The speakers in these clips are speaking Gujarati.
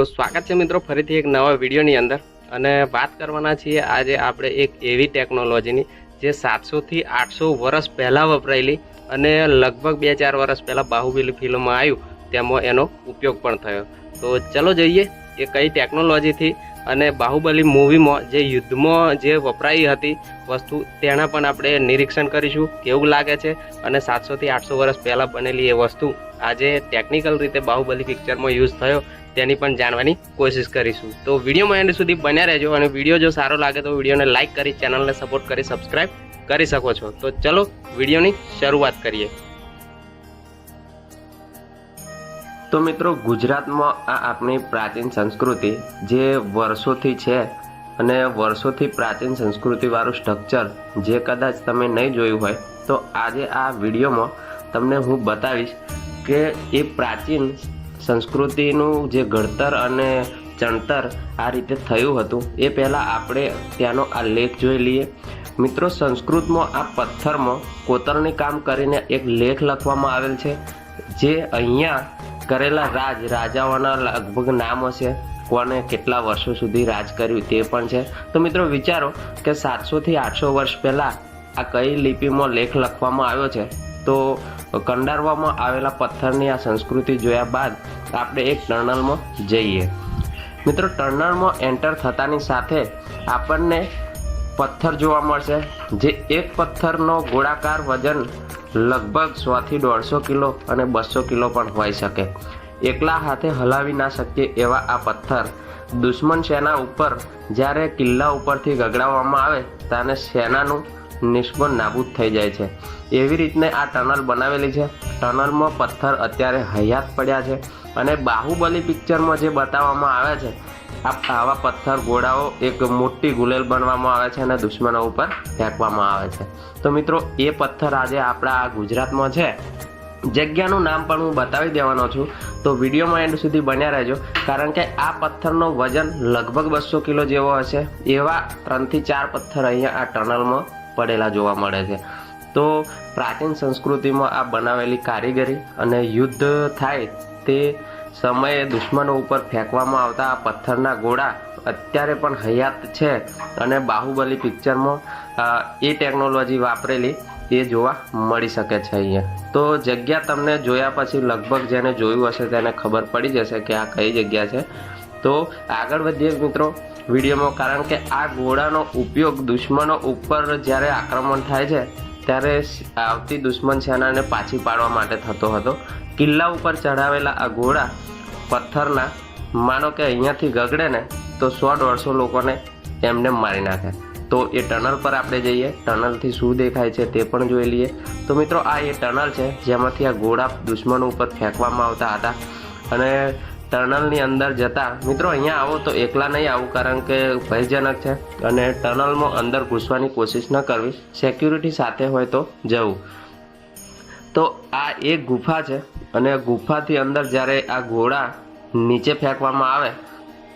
સ્વાગત છે મિત્રો ફરીથી એક નવા વિડીયોની અંદર અને વાત કરવાના છીએ આજે આપણે એક એવી ટેકનોલોજીની જે 700 થી 800 વર્ષ પહેલાં વપરાયેલી અને લગભગ 2-4 વર્ષ પહેલાં બાહુબલી ફિલ્મમાં આવ્યું તેમાં એનો ઉપયોગ પણ થયો। તો ચલો જોઈએ એ કઈ ટેકનોલોજીથી અને બાહુબલી મૂવીમાં જે યુદ્ધમાં જે વપરાઈ હતી વસ્તુ તેના પણ આપણે નિરીક્ષણ કરીશું કેવું લાગે છે અને 700 થી 800 વર્ષ પહેલાં બનેલી એ વસ્તુ આજે ટેકનિકલ રીતે બાહુબલી પિક્ચરમાં યુઝ થયો તેની પણ જાણવાની કોશિશ કરીશું। તો વિડીયોમાં એન્ડ સુધી બન્યા રહેજો અને વિડીયો જો સારો લાગે તો વિડીયોને લાઇક કરી ચેનલને સપોર્ટ કરી સબસ્ક્રાઇબ કરી શકો છો। તો ચલો વિડીયોની શરૂઆત કરીએ। તો મિત્રો ગુજરાતમાં આ આપણી પ્રાચીન સંસ્કૃતિ જે વર્ષોથી છે અને વર્ષોથી પ્રાચીન સંસ્કૃતિવાળું સ્ટ્રક્ચર જે કદાચ તમે નહીં જોયું હોય તો આજે આ વિડીયોમાં તમને હું બતાવીશ કે એ પ્રાચીન સંસ્કૃતિનું જે ઘડતર અને ચણતર આ રીતે થયું હતું એ પહેલાં આપણે ત્યાંનો આ લેખ જોઈ લઈએ। મિત્રો સંસ્કૃતમાં આ પથ્થરમાં કોતરણી કામ કરીને એક લેખ લખવામાં આવેલ છે જે અહીંયા કરેલા રાજાઓના લગભગ નામ હશે, કોને કેટલા વર્ષો સુધી રાજ કર્યું તે પણ છે। તો મિત્રો વિચારો કે 700 થી 800 વર્ષ પહેલાં આ કઈ લિપિમાં લેખ લખવામાં આવ્યો છે। તો કંડારવામાં આવેલા પથ્થરની આ સંસ્કૃતિ જોયા બાદ આપણે એક ટનલમાં જઈએ। મિત્રો ટનલમાં એન્ટર થતાની સાથે આપણને પથ્થર જોવા મળશે જે એક પથ્થરનો ગોળાકાર વજન લગભગ 100 થી 150 કિલો અને 200 કિલો પણ હોઈ શકે। એકલા હાથે હલાવી ના શકીએ એવા આ પથ્થર દુશ્મન સેના ઉપર જ્યારે કિલ્લા ઉપરથી ગગડાવવામાં આવે ત્યારે સેનાનું નિષ્ફળ નાબૂદ થઈ જાય છે। એવી રીતને આ ટનલ બનાવેલી છે। ટનલમાં પથ્થર અત્યારે હયાત પડ્યા છે અને બાહુબલી પિક્ચરમાં જે બતાવવામાં આવે છે આવા પથ્થર ગોળાઓ એક મોટી ગુલેલ બનવામાં આવે છે અને દુશ્મનો ઉપર ફેંકવામાં આવે છે। તો મિત્રો એ પથ્થર આજે આપણા આ ગુજરાતમાં છે। જગ્યાનું નામ પણ હું બતાવી દેવાનો છું, તો વિડીયોમાં એન્ડ સુધી બન્યા રહેજો કારણ કે આ પથ્થરનો વજન લગભગ 200 કિલો જેવો હશે। એવા 3 થી 4 પથ્થર અહીંયા આ ટનલમાં પડેલા જોવા મળે છે। તો પ્રાચીન સંસ્કૃતિમાં આ બનાવેલી કારીગરી અને યુદ્ધ થાય તે સમયે દુશ્મનો ઉપર ફેંકવામાં આવતા આ પથ્થરના ગોળા અત્યારે પણ હયાત છે અને બાહુબલી પિક્ચરમાં એ ટેકનોલોજી વાપરેલી એ જોવા મળી શકે છે અહીંયા। તો જગ્યા તમને જોયા પછી લગભગ જેને જોયું હશે તેને ખબર પડી જશે કે આ કઈ જગ્યા છે। તો આગળ વધીએ મિત્રો વિડીયોમાં કારણ કે આ ગોળાનો ઉપયોગ દુશ્મનો ઉપર જ્યારે આક્રમણ થાય છે ત્યારે આવતી દુશ્મન સેનાને પાછી પાડવા માટે થતો હતો। કિલ્લા ઉપર ચઢાવેલા આ ગોળા પથ્થરના માનો કે અહીંયાથી ગગડે ને તો 100-150 લોકોને એમને મારી નાખે। તો એ ટનલ પર આપણે જઈએ, ટનલથી શું દેખાય છે તે પણ જોઈ લઈએ। તો મિત્રો આ એ ટનલ છે જેમાંથી આ ગોળા દુશ્મનો ઉપર ફેંકવામાં આવતા હતા અને ટનલની અંદર જતા મિત્રો અહીંયા આવો તો એકલા નહીં આવું કારણ કે ભયજનક છે અને ટનલમાં અંદર ઘૂસવાની કોશિશ ન કરવી, સિક્યુરિટી સાથે હોય તો જવું। તો આ એક ગુફા છે અને ગુફાથી અંદર જ્યારે આ ગોળા નીચે ફેંકવામાં આવે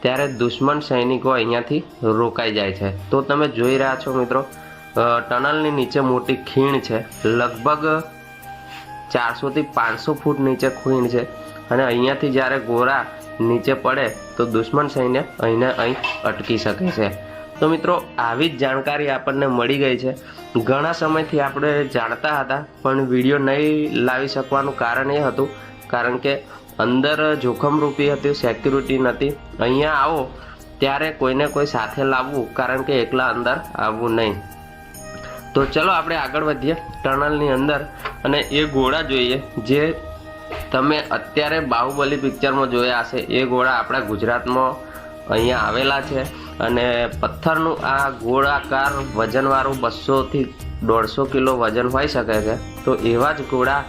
ત્યારે દુશ્મન સૈનિકો અહીંયાથી રોકાઈ જાય છે। તો તમે જોઈ રહ્યા છો મિત્રો ટનલની નીચે મોટી ખીણ છે, લગભગ 400 થી 500 ફૂટ નીચે ખીણ છે અને અહીંયાથી જ્યારે ગોળા નીચે પડે તો દુશ્મન સૈન્ય અહીં અટકી શકે છે। તો મિત્રો આવી જ જાણકારી આપણને મળી ગઈ છે। ઘણા સમયથી આપણે જાણતા હતા પણ વિડીયો નહીં લાવી શકવાનું કારણ એ હતું કારણ કે અંદર જોખમરૂપી હતી, સિક્યુરિટી નથી। અહીંયા આવો ત્યારે કોઈને કોઈ સાથે લાવવું કારણ કે એકલા અંદર આવવું નહીં। તો ચલો આપણે આગળ વધીએ ટનલની અંદર અને એ ગોળા જોઈએ જે તમે અત્યારે બાહુબલી પિક્ચરમાં જોયા હશે। એ ગોળા આપણા ગુજરાતમાં અહીંયા આવેલા છે અને પથ્થરનું આ ગોળાકાર વજનવાળું 200 થી 150 કિલો વજન હોઈ શકે છે। તો એવા જ ગોળા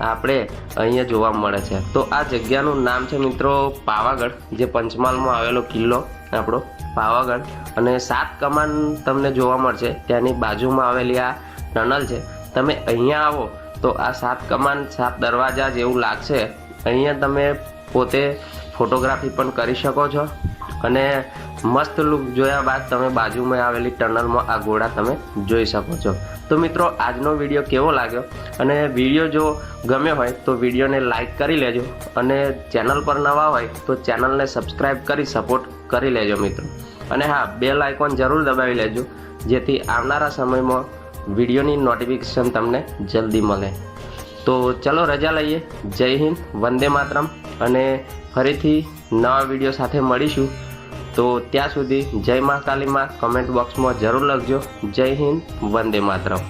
આપણે અહીંયા જોવા મળે છે। તો આ જગ્યાનું નામ છે મિત્રો પાવાગઢ, જે પંચમહાલમાં આવેલો કિલ્લો આપણો પાવાગઢ અને 7 કમાન તમને જોવા મળશે ત્યાંની બાજુમાં આવેલી આ ટનલ છે। તમે અહીંયા આવો તો આ 7 કમાન 7 દરવાજા જેવું લાગશે। અહીંયા તમે પોતે ફોટોગ્રાફી પણ કરી શકો છો અને મસ્ત લુક જોયા બાદ તમે બાજુમાં આવેલી ટનલમાં આ ઘોડા તમે જોઈ શકો છો. તો મિત્રો આજનો વિડીયો કેવો લાગ્યો, અને વિડીયો જો ગમ્યો હોય તો વિડીયોને લાઈક કરી લેજો, અને ચેનલ પર નવા હોય તો ચેનલને સબસ્ક્રાઈબ કરી સપોર્ટ કરી લેજો મિત્રો. અને હા, બેલ આઇકોન જરૂર દબાવી લેજો, જેથી આવનારા સમયમાં વિડીયોની નોટિફિકેશન તમને જલ્દી મળે. તો ચલો રજા લઈએ. જય હિન્દ, વંદે માતરમ, અને ફરીથી નવા વિડીયો સાથે મળીશું. તો ત્યાં સુધી જય મહાકાલી માં કમેન્ટ બોક્સમાં જરૂર લખજો. જય હિન્દ, વંદે માતરમ.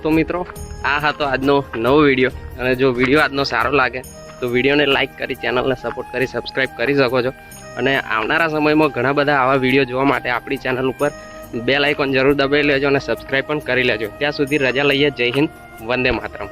તો મિત્રો, આ હતો આજનો નવો વિડીયો, અને જો વિડીયો આજનો સારો લાગે તો વિડીયોને લાઈક કરી ચેનલને સપોર્ટ કરી સબસ્ક્રાઈબ કરી શકો છો. અને આવનારા સમયમાં ઘણા બધા આવા વિડીયો જોવા માટે આપણી ચેનલ ઉપર બેલ આઇકોન જરૂર દબાવી લેજો અને સબસ્ક્રાઈબ પણ કરી લેજો. ત્યાં સુધી રજા લઈએ. જય હિન્દ, વંદે માતરમ.